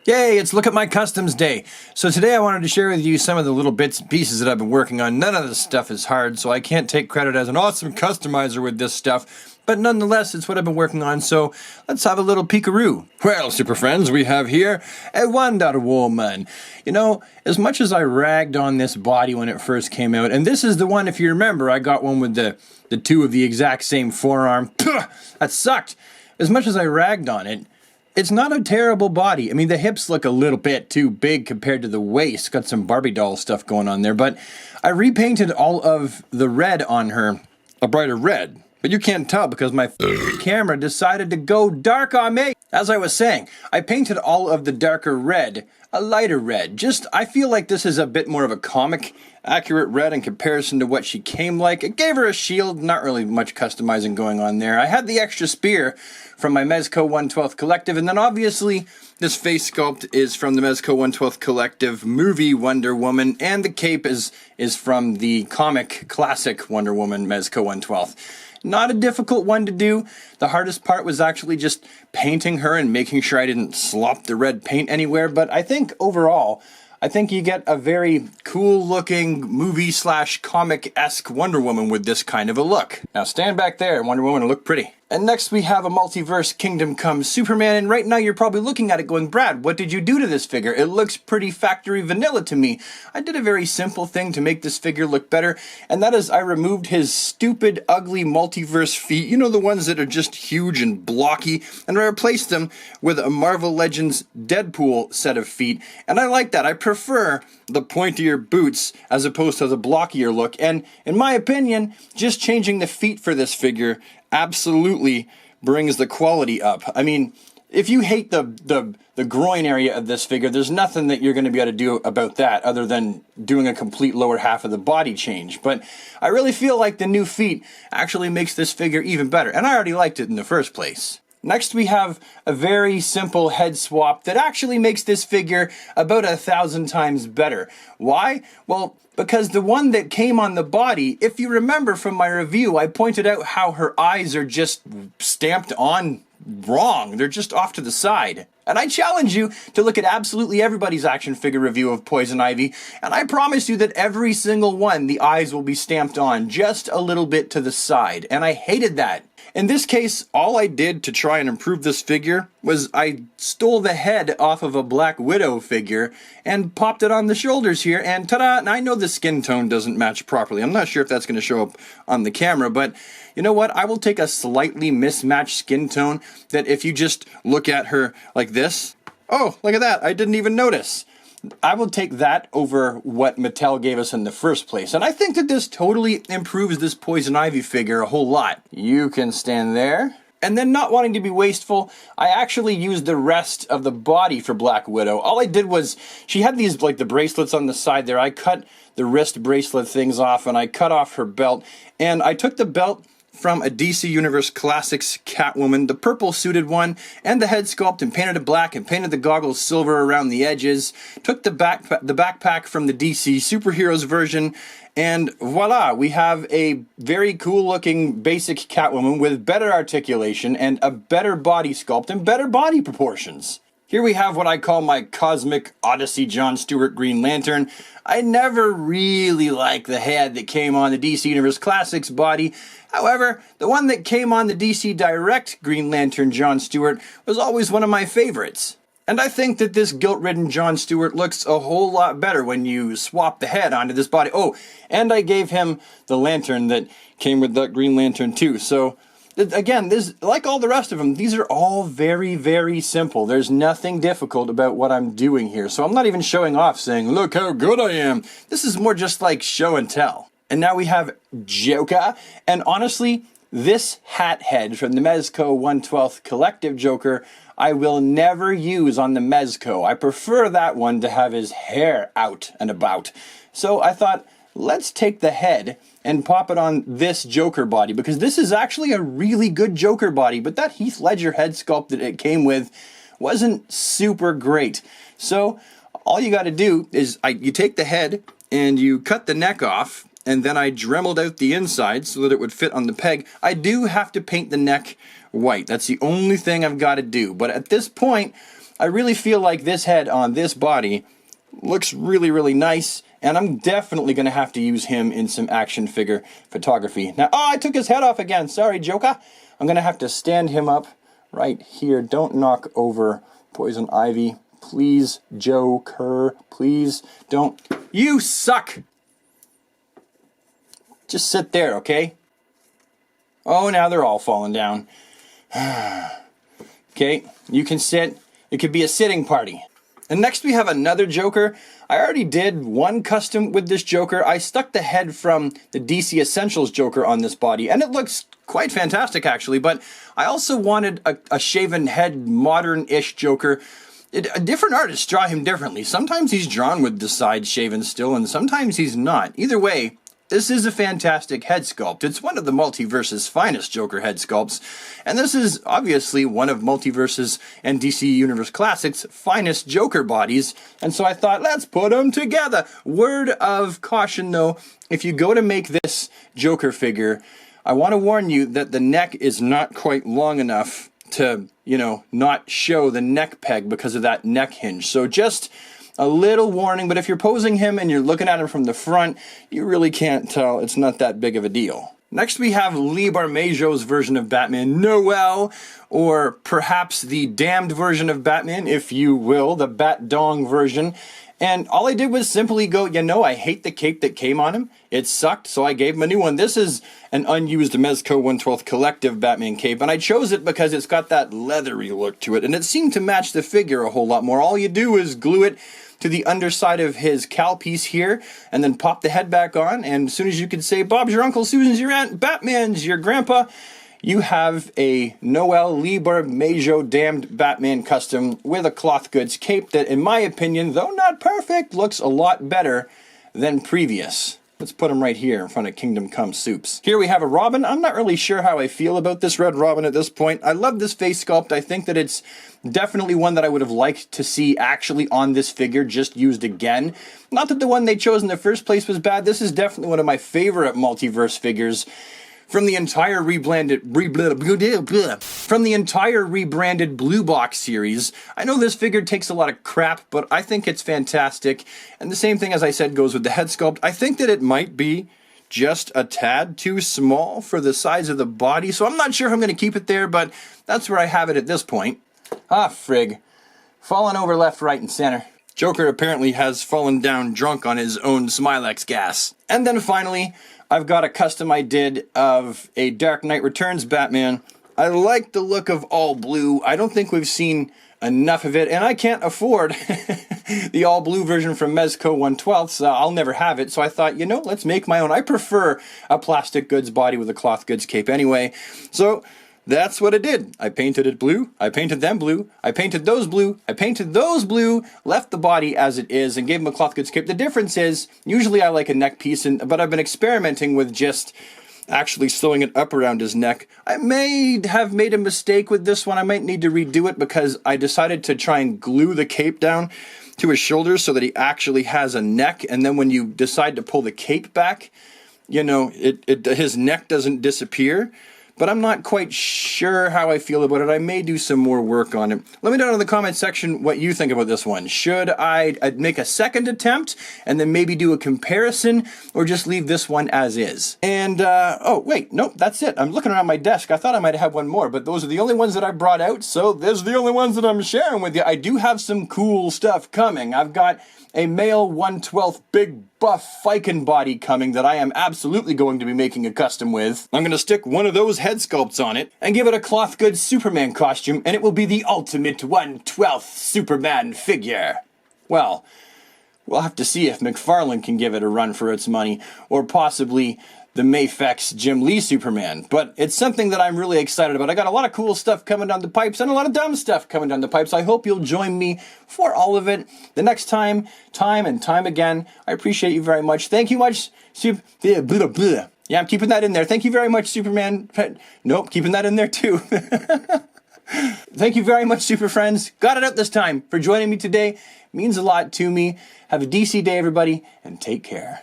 Yay, it's Look at My Customs Day. So today I wanted to share with you some of the little bits and pieces that I've been working on. None of this stuff is hard, so I can't take credit as an awesome customizer with this stuff. But nonetheless, it's what I've been working on, so let's have a little peekaroo. Well, super friends, we have here a Wonder Woman. You know, as much as I ragged on this body when it first came out, and this is the one, if you remember, I got one with the two of the exact same forearm. That sucked. As much as I ragged on it, it's not a terrible body. I mean, the hips look a little bit too big compared to the waist. Got some Barbie doll stuff going on there. But I repainted all of the red on her a brighter red. But you can't tell because my camera decided to go dark on me. As I was saying, I painted all of the darker red a lighter red. I feel like this is a bit more of a comic accurate red in comparison to what she came like. It gave her a shield, not really much customizing going on there. I had the extra spear from my Mezco 1/12 Collective, and then obviously this face sculpt is from the Mezco 1/12 Collective movie Wonder Woman, and the cape is from the comic classic Wonder Woman Mezco 1/12. Not a difficult one to do. The hardest part was actually just painting her and making sure I didn't slop the red paint anywhere, but I think overall, I think you get a very cool looking movie/comic-esque Wonder Woman with this kind of a look. Now stand back there and Wonder Woman will look pretty. And next we have a Multiverse Kingdom Come Superman, and right now you're probably looking at it going, Brad, what did you do to this figure? It looks pretty factory vanilla to me. I did a very simple thing to make this figure look better, and that is I removed his stupid, ugly multiverse feet, you know, the ones that are just huge and blocky, and I replaced them with a Marvel Legends Deadpool set of feet, and I like that. I prefer the pointier boots as opposed to the blockier look, and in my opinion, just changing the feet for this figure absolutely brings the quality up. I mean, if you hate the groin area of this figure, there's nothing that you're going to be able to do about that other than doing a complete lower half of the body change. But I really feel like the new feet actually makes this figure even better, and I already liked it in the first place. Next we have a very simple head swap that actually makes this figure about 1,000 times better. Why? Well, because the one that came on the body, if you remember from my review, I pointed out how her eyes are just stamped on wrong. They're just off to the side. And I challenge you to look at absolutely everybody's action figure review of Poison Ivy, and I promise you that every single one, the eyes will be stamped on just a little bit to the side, and I hated that. In this case, all I did to try and improve this figure was I stole the head off of a Black Widow figure and popped it on the shoulders here, and ta-da! And I know the skin tone doesn't match properly. I'm not sure if that's going to show up on the camera, but you know what? I will take a slightly mismatched skin tone that if you just look at her like this, oh, look at that, I didn't even notice. I will take that over what Mattel gave us in the first place. And I think that this totally improves this Poison Ivy figure a whole lot. You can stand there. And then, not wanting to be wasteful, I actually used the rest of the body for Black Widow. All I did was, she had these, like, the bracelets on the side there. I cut the wrist bracelet things off, and I cut off her belt. And I took the belt from a DC Universe Classics Catwoman, the purple suited one, and the head sculpt, and painted it black, and painted the goggles silver around the edges. Took the backpack from the DC Superheroes version, and voila, we have a very cool looking basic Catwoman with better articulation and a better body sculpt and better body proportions. Here we have what I call my Cosmic Odyssey John Stewart Green Lantern. I never really liked the head that came on the DC Universe Classics body. However, the one that came on the DC Direct Green Lantern John Stewart was always one of my favorites. And I think that this guilt-ridden John Stewart looks a whole lot better when you swap the head onto this body. Oh, and I gave him the lantern that came with that Green Lantern too. So, again, this, like all the rest of them, these are all very, very simple. There's nothing difficult about what I'm doing here. So I'm not even showing off saying, look how good I am. This is more just like show and tell. And now we have Joker. And honestly, this hat head from the Mezco 1/12 Collective Joker, I will never use on the Mezco. I prefer that one to have his hair out and about. So I thought, let's take the head and pop it on this Joker body, because this is actually a really good Joker body, but that Heath Ledger head sculpt that it came with wasn't super great. So all you got to do is you take the head and you cut the neck off, and then I dremeled out the inside so that it would fit on the peg. I do have to paint the neck white. That's the only thing I've got to do. But at this point, I really feel like this head on this body looks really, really nice, and I'm definitely going to have to use him in some action figure photography. Now, oh, I took his head off again. Sorry, Joker. I'm going to have to stand him up right here. Don't knock over Poison Ivy. Please, Joker. Please don't. You suck! Just sit there, okay? Oh, now they're all falling down. Okay, you can sit. It could be a sitting party. And next we have another Joker. I already did one custom with this Joker. I stuck the head from the DC Essentials Joker on this body, and it looks quite fantastic actually, but I also wanted a shaven head, modern-ish Joker. Different artists draw him differently. Sometimes he's drawn with the sides shaven still, and sometimes he's not. Either way, this is a fantastic head sculpt. It's one of the Multiverse's finest Joker head sculpts, and this is obviously one of Multiverse's and DC Universe Classics' finest Joker bodies, and so I thought, let's put them together. Word of caution though, if you go to make this Joker figure, I want to warn you that the neck is not quite long enough to, you know, not show the neck peg because of that neck hinge. So just a little warning, but if you're posing him and you're looking at him from the front, you really can't tell. It's not that big of a deal. Next we have Lee Barmajo's version of Batman, Noel, or perhaps the damned version of Batman, if you will, the Bat Dong version. And all I did was simply go, you know, I hate the cape that came on him. It sucked, so I gave him a new one. This is an unused Mezco 1/12 Collective Batman cape, and I chose it because it's got that leathery look to it, and it seemed to match the figure a whole lot more. All you do is glue it to the underside of his cowl piece here, and then pop the head back on, and as soon as you can say, Bob's your uncle, Susan's your aunt, Batman's your grandpa, you have a Noel Lee Barmajo damned Batman custom with a cloth goods cape that, in my opinion, though not perfect, looks a lot better than previous. Let's put him right here in front of Kingdom Come Soups. Here we have a Robin. I'm not really sure how I feel about this Red Robin at this point. I love this face sculpt. I think that it's definitely one that I would have liked to see actually on this figure, just used again. Not that the one they chose in the first place was bad. This is definitely one of my favorite Multiverse figures from the entire rebranded Blue Box series. I know this figure takes a lot of crap, but I think it's fantastic. And the same thing, as I said, goes with the head sculpt. I think that it might be just a tad too small for the size of the body, so I'm not sure if I'm going to keep it there, but that's where I have it at this point. Ah, frig. Falling over left, right, and center. Joker apparently has fallen down drunk on his own Smilex gas. And then finally, I've got a custom I did of a Dark Knight Returns Batman. I like the look of all blue. I don't think we've seen enough of it, and I can't afford the all blue version from Mezco 1/12, so I'll never have it. So I thought, you know, let's make my own. I prefer a plastic goods body with a cloth goods cape anyway. So that's what I did. I painted it blue, I painted them blue, I painted those blue, I painted those blue, left the body as it is, and gave him a cloth goods cape. The difference is, usually I like a neck piece, but I've been experimenting with just actually sewing it up around his neck. I may have made a mistake with this one. I might need to redo it because I decided to try and glue the cape down to his shoulders so that he actually has a neck, and then when you decide to pull the cape back, you know, his neck doesn't disappear. But I'm not quite sure how I feel about it. I may do some more work on it. Let me know in the comment section what you think about this one. Should I make a second attempt and then maybe do a comparison, or just leave this one as is? And, oh, wait, nope, that's it. I'm looking around my desk. I thought I might have one more, but those are the only ones that I brought out, so those are the only ones that I'm sharing with you. I do have some cool stuff coming. I've got a male 1/12 big buff Fiken body coming that I am absolutely going to be making a custom with. I'm going to stick one of those head sculpts on it and give it a cloth goods Superman costume, and it will be the ultimate 1/12 Superman figure. Well, we'll have to see if McFarlane can give it a run for its money, or possibly the Mafex Jim Lee Superman, but it's something that I'm really excited about. I got a lot of cool stuff coming down the pipes and a lot of dumb stuff coming down the pipes. I hope you'll join me for all of it the next time and time again. I appreciate you very much. Thank you much. Yeah, I'm keeping that in there. Thank you very much, Superman. Nope, keeping that in there too. Thank you very much, Super Friends. Got it out this time for joining me today. Means a lot to me. Have a DC day, everybody, and take care.